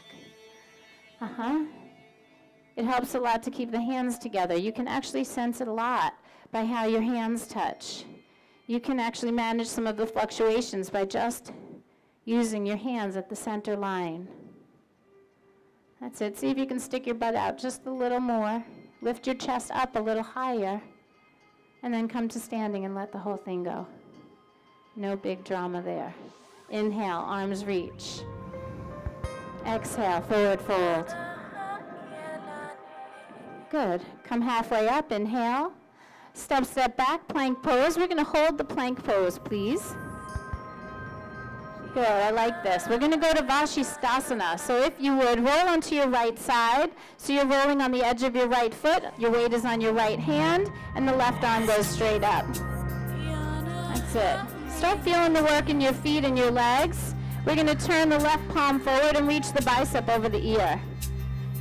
It helps a lot to keep the hands together. You can actually sense it a lot by how your hands touch. You can actually manage some of the fluctuations by just using your hands at the center line. That's it. See if you can stick your butt out just a little more. Lift your chest up a little higher. And then come to standing and let the whole thing go. No big drama there. Inhale, arms reach. Exhale, forward fold. Good. Come halfway up, inhale. Step back, plank pose. We're going to hold the plank pose, please. Good, I like this. We're going to go to Vashisthasana. So if you would, roll onto your right side. So you're rolling on the edge of your right foot. Your weight is on your right hand, and the left arm goes straight up. That's it. Start feeling the work in your feet and your legs. We're going to turn the left palm forward and reach the bicep over the ear.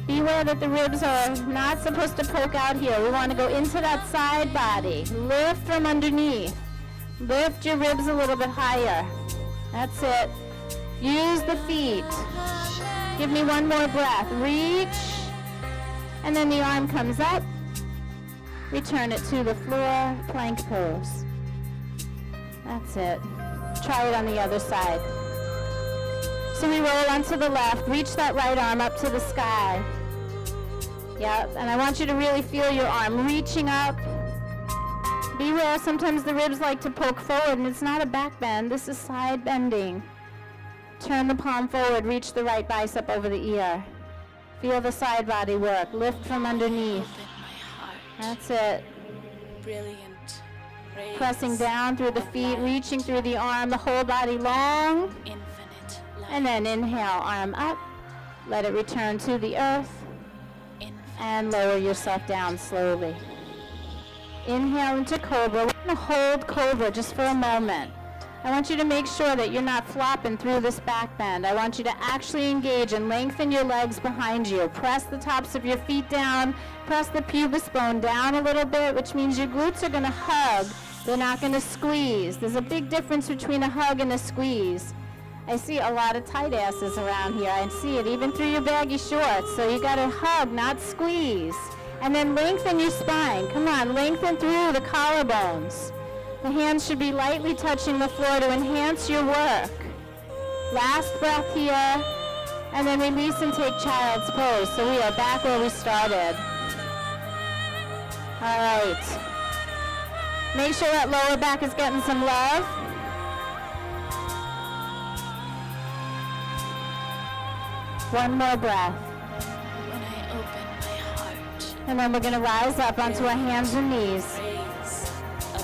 Beware that the ribs are not supposed to poke out here. We want to go into that side body. Lift from underneath. Lift your ribs a little bit higher. That's it. Use the feet. Give me one more breath. Reach. And then the arm comes up. Return it to the floor. Plank pose. That's it. Try it on the other side. So we roll onto the left. Reach that right arm up to the sky. Yep. And I want you to really feel your arm reaching up. Beware, sometimes the ribs like to poke forward, and it's not a back bend. This is side bending. Turn the palm forward. Reach the right bicep over the ear. Feel the side body work. Lift from underneath. That's it. Brilliant. Pressing down through the feet, reaching through the arm, the whole body long. Infinite light. And then inhale, arm up. Let it return to the earth. And lower yourself down slowly. Inhale into Cobra. We're going to hold Cobra just for a moment. I want you to make sure that you're not flopping through this back bend. I want you to actually engage and lengthen your legs behind you. Press the tops of your feet down. Press the pubis bone down a little bit, which means your glutes are going to hug. They're not going to squeeze. There's a big difference between a hug and a squeeze. I see a lot of tight asses around here. I see it even through your baggy shorts. So you got to hug, not squeeze. And then lengthen your spine. Come on, lengthen through the collarbones. The hands should be lightly touching the floor to enhance your work. Last breath here. And then release and take child's pose. So we are back where we started. All right. Make sure that lower back is getting some love. One more breath. When I open my heart, And then we're going to rise up onto our hands and knees.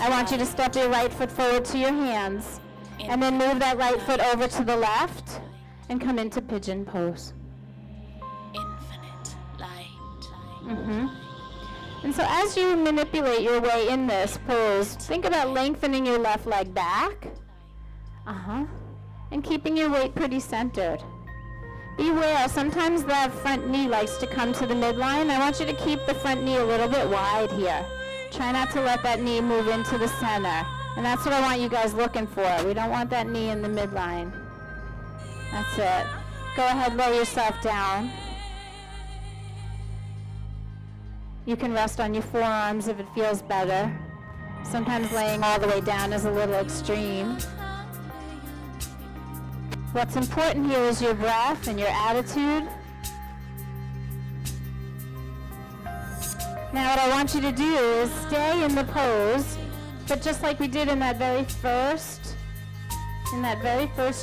I want you to step your right foot forward to your hands. And then move that right foot over to the left and come into pigeon pose. infinite light. And so as you manipulate your way in this pose, think about lengthening your left leg back. And keeping your weight pretty centered. Beware, sometimes the front knee likes to come to the midline. I want you to keep the front knee a little bit wide here. Try not to let that knee move into the center. And that's what I want you guys looking for. We don't want that knee in the midline. That's it. Go ahead, lay yourself down. You can rest on your forearms if it feels better. Sometimes laying all the way down is a little extreme. What's important here is your breath and your attitude. Now what I want you to do is stay in the pose, but just like we did in that very first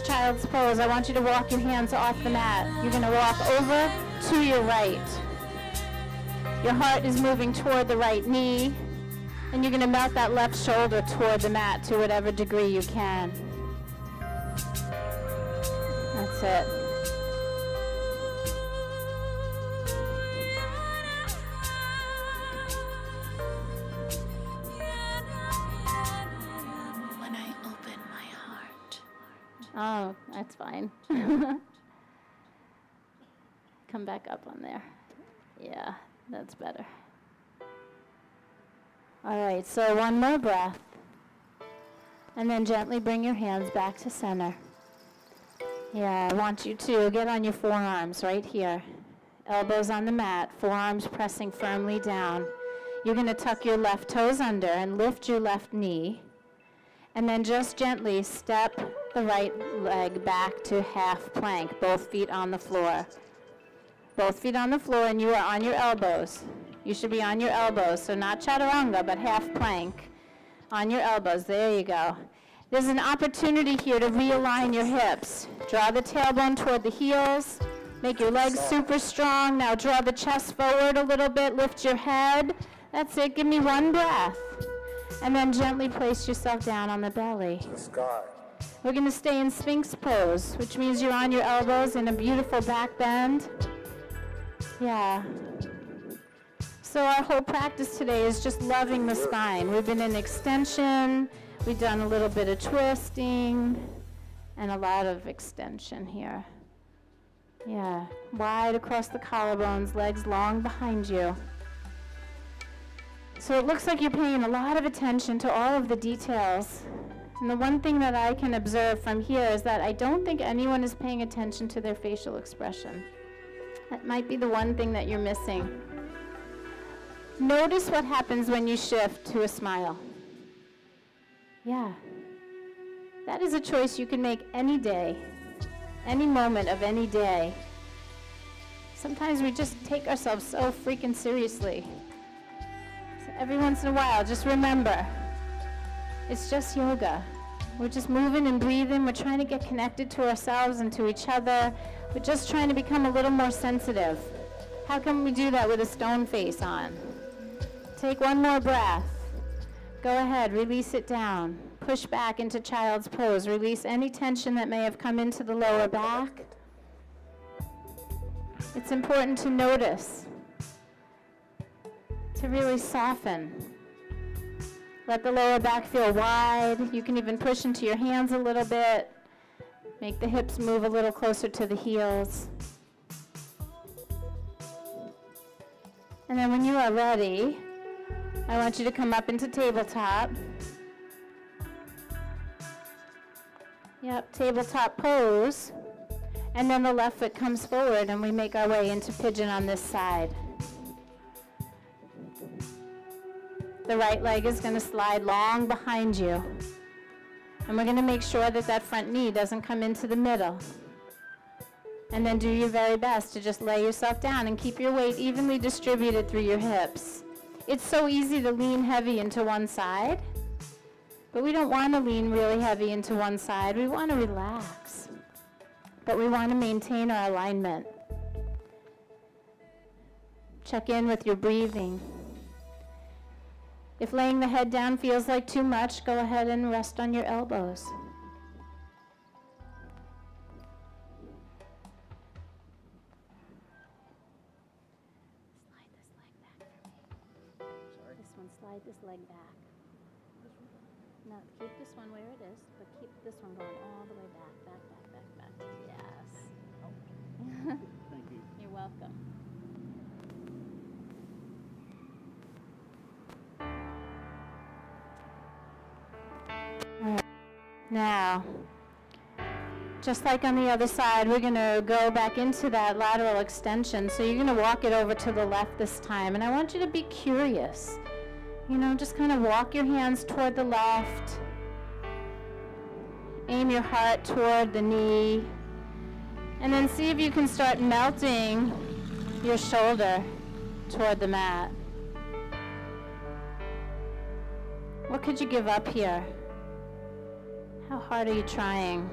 child's pose, I want you to walk your hands off the mat. You're going to walk over to your right. Your heart is moving toward the right knee, and you're going to melt that left shoulder toward the mat to whatever degree you can. That's it. When I open my heart. Oh, that's fine. Come back up on there. Yeah, that's better. All right, so one more breath. And then gently bring your hands back to center. Yeah, I want you to get on your forearms right here. Elbows on the mat, forearms pressing firmly down. You're going to tuck your left toes under and lift your left knee. And then just gently step the right leg back to half plank, both feet on the floor. Both feet on the floor, and you are on your elbows. You should be on your elbows, so not chaturanga, but half plank. On your elbows, there you go. There's an opportunity here to realign your hips. Draw the tailbone toward the heels. Make your legs super strong. Now draw the chest forward a little bit. Lift your head. That's it. Give me one breath. And then gently place yourself down on the belly. We're going to stay in Sphinx pose, which means you're on your elbows in a beautiful back bend. Yeah. So our whole practice today is just loving the spine. We've been in extension. We've done a little bit of twisting and a lot of extension here. Yeah, wide across the collarbones, legs long behind you. So it looks like you're paying a lot of attention to all of the details. And the one thing that I can observe from here is that I don't think anyone is paying attention to their facial expression. That might be the one thing that you're missing. Notice what happens when you shift to a smile. Yeah. That is a choice you can make any day, any moment of any day. Sometimes we just take ourselves so freaking seriously. So every once in a while, just remember, it's just yoga. We're just moving and breathing. We're trying to get connected to ourselves and to each other. We're just trying to become a little more sensitive. How can we do that with a stone face on? Take one more breath. Go ahead, release it down. Push back into child's pose. Release any tension that may have come into the lower back. It's important to notice, to really soften. Let the lower back feel wide. You can even push into your hands a little bit. Make the hips move a little closer to the heels. And then when you are ready, I want you to come up into tabletop. Yep, tabletop pose. And then the left foot comes forward and we make our way into pigeon on this side. The right leg is going to slide long behind you. And we're going to make sure that that front knee doesn't come into the middle. And then do your very best to just lay yourself down and keep your weight evenly distributed through your hips. It's so easy to lean heavy into one side, but we don't want to lean really heavy into one side. We want to relax, but we want to maintain our alignment. Check in with your breathing. If laying the head down feels like too much, go ahead and rest on your elbows. Slide this leg back. No, keep this one where it is, but keep this one going all the way back, back, back, back, back. Yes. Thank you. You're welcome. Now, just like on the other side, we're going to go back into that lateral extension. So you're going to walk it over to the left this time. And I want you to be curious. You know, just kind of walk your hands toward the left. Aim your heart toward the knee. And then see if you can start melting your shoulder toward the mat. What could you give up here? How hard are you trying?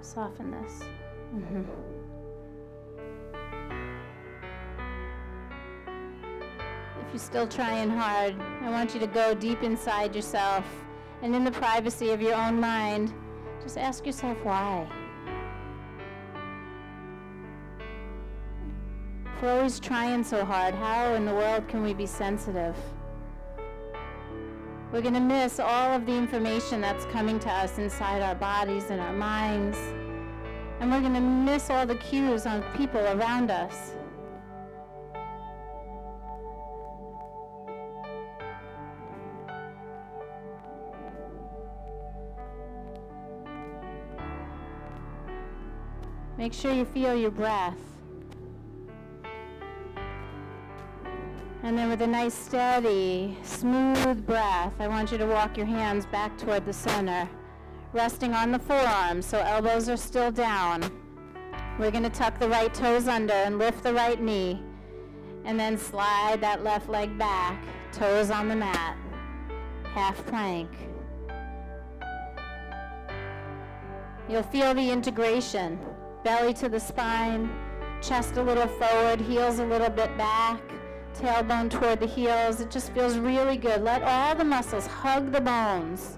Soften this. If you're still trying hard, I want you to go deep inside yourself, and in the privacy of your own mind, just ask yourself why. If we're always trying so hard, how in the world can we be sensitive? We're going to miss all of the information that's coming to us inside our bodies and our minds. And we're going to miss all the cues on people around us. Make sure you feel your breath. And then with a nice, steady, smooth breath, I want you to walk your hands back toward the center, resting on the forearms so elbows are still down. We're going to tuck the right toes under and lift the right knee, and then slide that left leg back, toes on the mat, half plank. You'll feel the integration, belly to the spine, chest a little forward, heels a little bit back, tailbone toward the heels. It just feels really good. Let all the muscles hug the bones.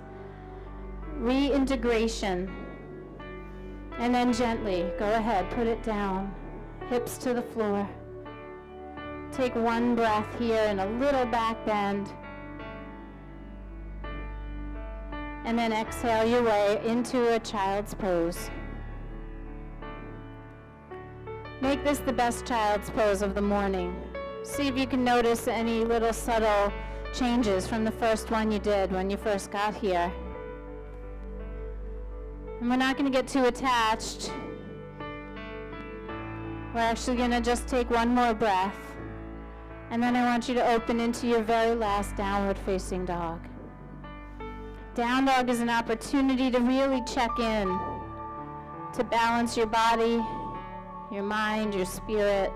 Reintegration. And then gently, go ahead, put it down. Hips to the floor. Take one breath here and a little back bend. And then exhale your way into a child's pose. Make this the best child's pose of the morning. See if you can notice any little subtle changes from the first one you did when you first got here. And we're not going to get too attached. We're actually going to just take one more breath. And then I want you to open into your very last downward facing dog. Down dog is an opportunity to really check in, to balance your body, your mind, your spirit.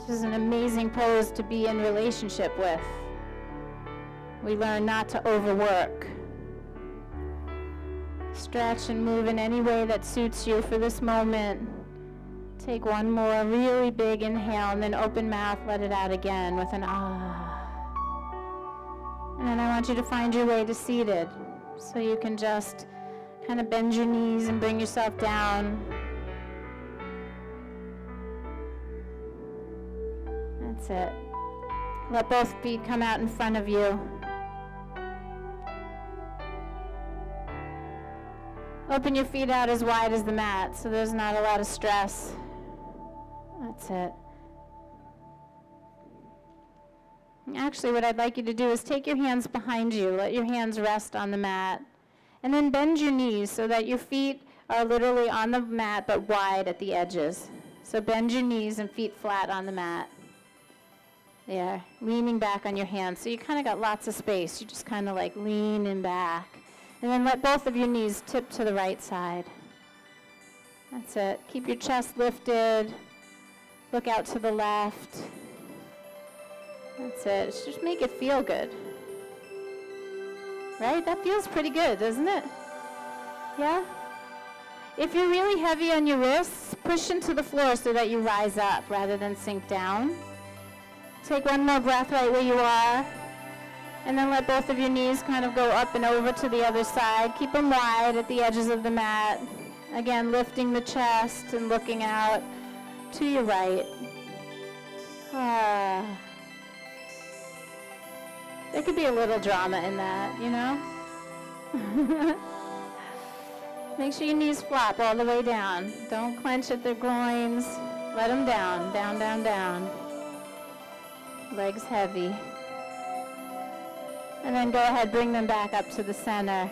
This is an amazing pose to be in relationship with. We learn not to overwork. Stretch and move in any way that suits you for this moment. Take one more really big inhale and then open mouth, let it out again with an ah. And then I want you to find your way to seated. So you can just kind of bend your knees and bring yourself down. That's it. Let both feet come out in front of you. Open your feet out as wide as the mat so there's not a lot of stress. That's it. Actually, what I'd like you to do is take your hands behind you. Let your hands rest on the mat. And then bend your knees so that your feet are literally on the mat but wide at the edges. So bend your knees and feet flat on the mat. There, leaning back on your hands. So you kind of got lots of space. You just kind of like lean in back. And then let both of your knees tip to the right side. That's it. Keep your chest lifted. Look out to the left. That's it. Just make it feel good. Right? That feels pretty good, doesn't it? Yeah? If you're really heavy on your wrists, push into the floor so that you rise up rather than sink down. Take one more breath right where you are. And then let both of your knees kind of go up and over to the other side. Keep them wide at the edges of the mat. Again, lifting the chest and looking out to your right. There could be a little drama in that, you know? Make sure your knees flop all the way down. Don't clench at the groins. Let them down, down, down, down. Legs heavy. And then go ahead, bring them back up to the center.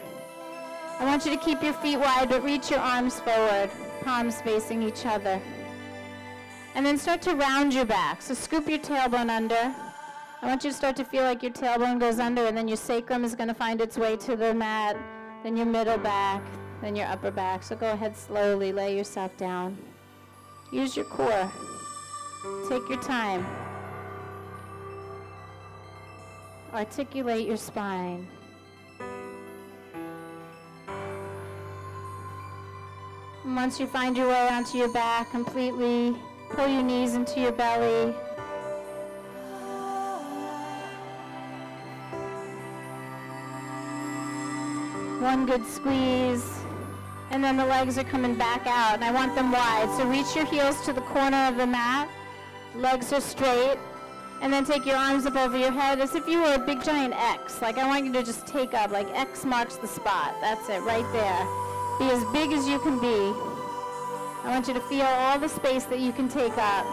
I want you to keep your feet wide, but reach your arms forward, palms facing each other. And then start to round your back. So scoop your tailbone under. I want you to start to feel like your tailbone goes under, and then your sacrum is going to find its way to the mat, then your middle back, then your upper back. So go ahead, slowly lay yourself down. Use your core. Take your time. Articulate your spine. And once you find your way onto your back completely, pull your knees into your belly. One good squeeze. And then the legs are coming back out, and I want them wide. So reach your heels to the corner of the mat. Legs are straight. And then take your arms up over your head as if you were a big giant X. Like I want you to just take up, like X marks the spot. That's it, right there. Be as big as you can be. I want you to feel all the space that you can take up.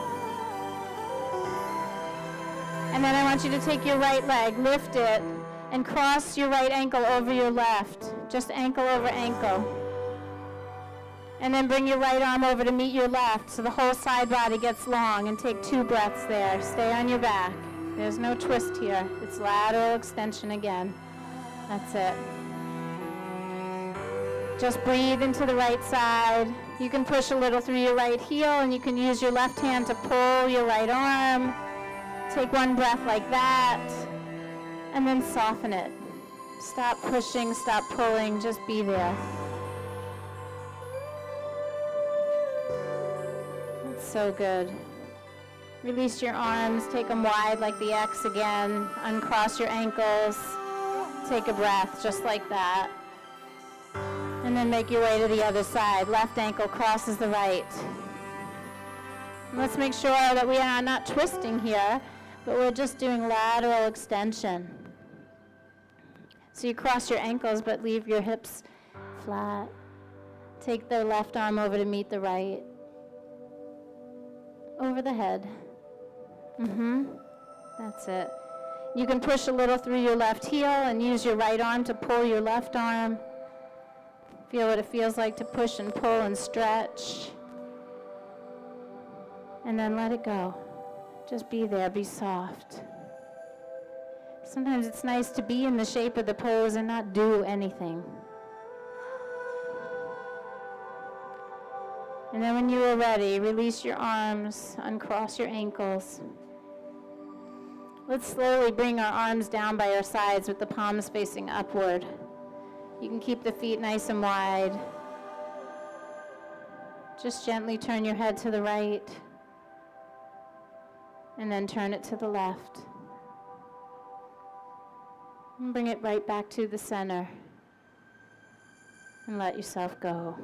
And then I want you to take your right leg, lift it, and cross your right ankle over your left. Just ankle over ankle. And then bring your right arm over to meet your left so the whole side body gets long, and take 2 breaths there. Stay on your back. There's no twist here. It's lateral extension again. That's it. Just breathe into the right side. You can push a little through your right heel, and you can use your left hand to pull your right arm. Take 1 breath like that, and then soften it. Stop pushing, stop pulling, just be there. So good. Release your arms, take them wide like the X again. Uncross your ankles. Take a breath just like that. And then make your way to the other side. Left ankle crosses the right. And let's make sure that we are not twisting here, but we're just doing lateral extension. So you cross your ankles, but leave your hips flat. Take the left arm over to meet the right. Over the head. That's it. You can push a little through your left heel and use your right arm to pull your left arm. Feel what it feels like to push and pull and stretch. And then let it go. Just be there, be soft. Sometimes it's nice to be in the shape of the pose and not do anything. And then when you are ready, release your arms, uncross your ankles. Let's slowly bring our arms down by our sides with the palms facing upward. You can keep the feet nice and wide. Just gently turn your head to the right, and then turn it to the left. And bring it right back to the center, and let yourself go.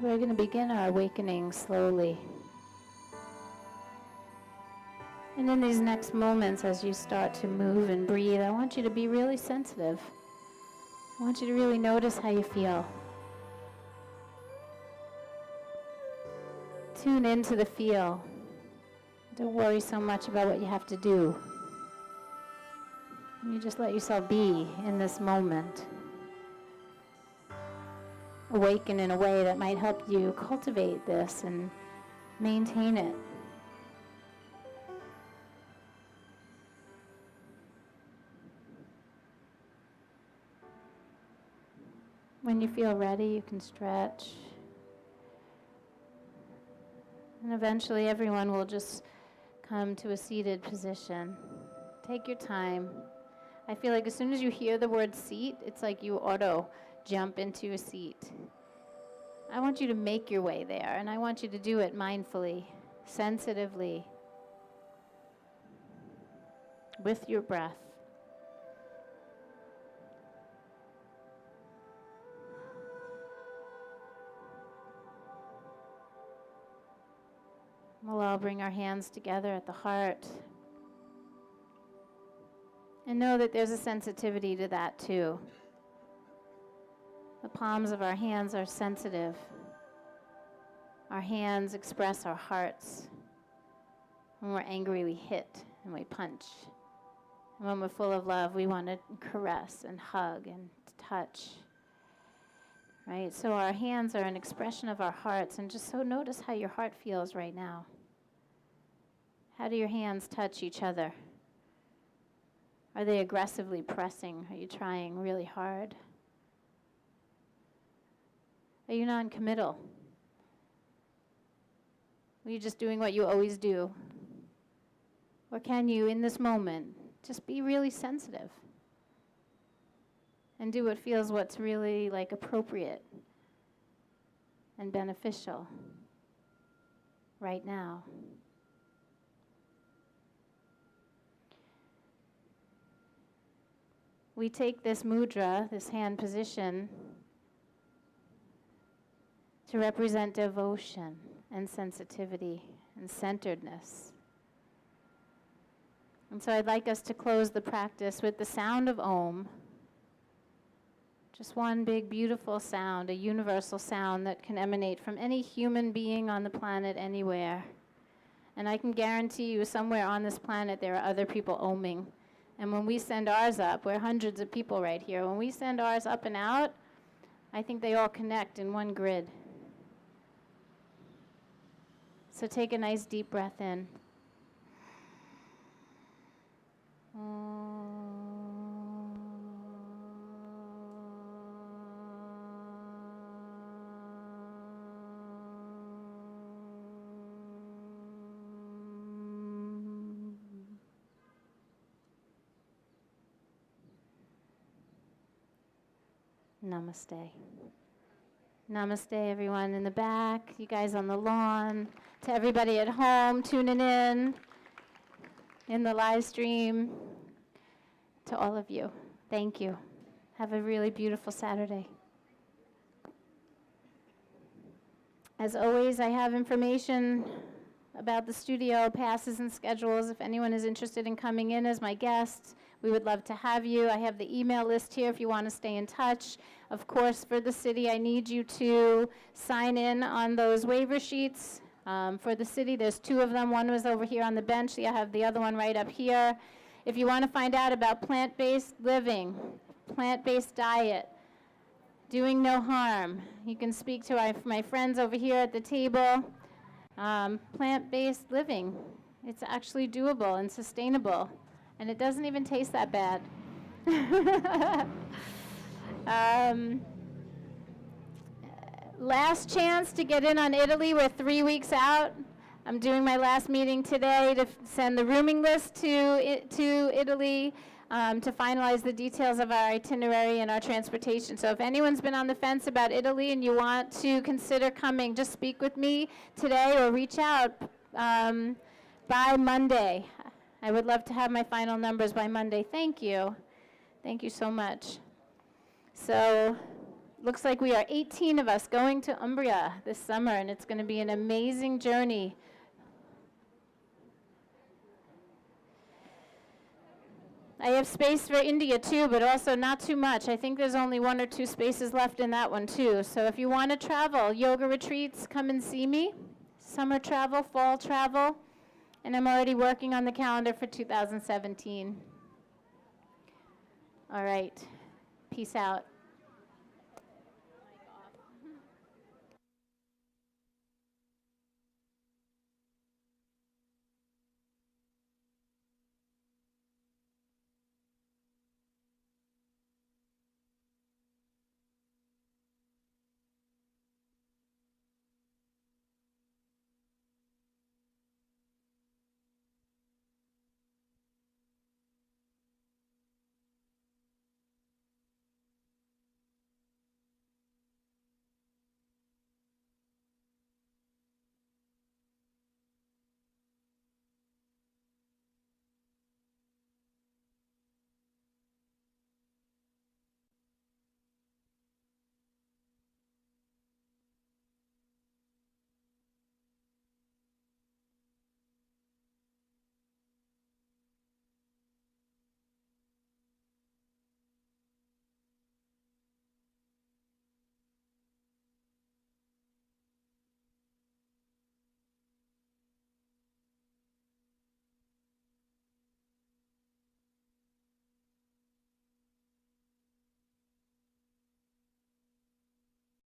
So we're going to begin our awakening slowly. And in these next moments, as you start to move and breathe, I want you to be really sensitive. I want you to really notice how you feel. Tune into the feel. Don't worry so much about what you have to do. You just let yourself be in this moment. Awaken in a way that might help you cultivate this and maintain it. When you feel ready, you can stretch. And eventually everyone will just come to a seated position. Take your time. I feel like as soon as you hear the word seat, it's like you auto jump into a seat. I want you to make your way there, and I want you to do it mindfully, sensitively, with your breath. We'll all bring our hands together at the heart. And know that there's a sensitivity to that too. The palms of our hands are sensitive. Our hands express our hearts. When we're angry, we hit and we punch. And when we're full of love, we want to caress and hug and touch. Right? So our hands are an expression of our hearts. And just so notice how your heart feels right now. How do your hands touch each other? Are they aggressively pressing? Are you trying really hard? Are you non-committal? Are you just doing what you always do? Or can you, in this moment, just be really sensitive and do what feels what's really like appropriate and beneficial right now? We take this mudra, this hand position, to represent devotion and sensitivity and centeredness. And so I'd like us to close the practice with the sound of Om. Just one big, beautiful sound, a universal sound that can emanate from any human being on the planet anywhere. And I can guarantee you somewhere on this planet there are other people oming. And when we send ours up, we're hundreds of people right here. When we send ours up and out, I think they all connect in one grid. So take a nice deep breath in. Namaste. Namaste, everyone in the back, you guys on the lawn, to everybody at home tuning in the live stream, to all of you. Thank you. Have a really beautiful Saturday. As always, I have information about the studio, passes and schedules. If anyone is interested in coming in as my guest, we would love to have you. I have the email list here if you want to stay in touch. Of course, for the city, I need you to sign in on those waiver sheets. For the city, there's 2 of them. One was over here on the bench. I have the other one right up here. If you want to find out about plant-based living, plant-based diet, doing no harm, you can speak to my friends over here at the table. Plant-based living, it's actually doable and sustainable. And it doesn't even taste that bad. Last chance to get in on Italy. We're 3 weeks out. I'm doing my last meeting today to send the rooming list to Italy to finalize the details of our itinerary and our transportation. So if anyone's been on the fence about Italy and you want to consider coming, just speak with me today or reach out by Monday. I would love to have my final numbers by Monday. Thank you. Thank you so much. So Looks like we are 18 of us going to Umbria this summer, and it's going to be an amazing journey. I have space for India too, but also not too much. I think there's only 1 or 2 spaces left in that one too. So if you want to travel, yoga retreats, come and see me. Summer travel, fall travel. And I'm already working on the calendar for 2017. All right. Peace out.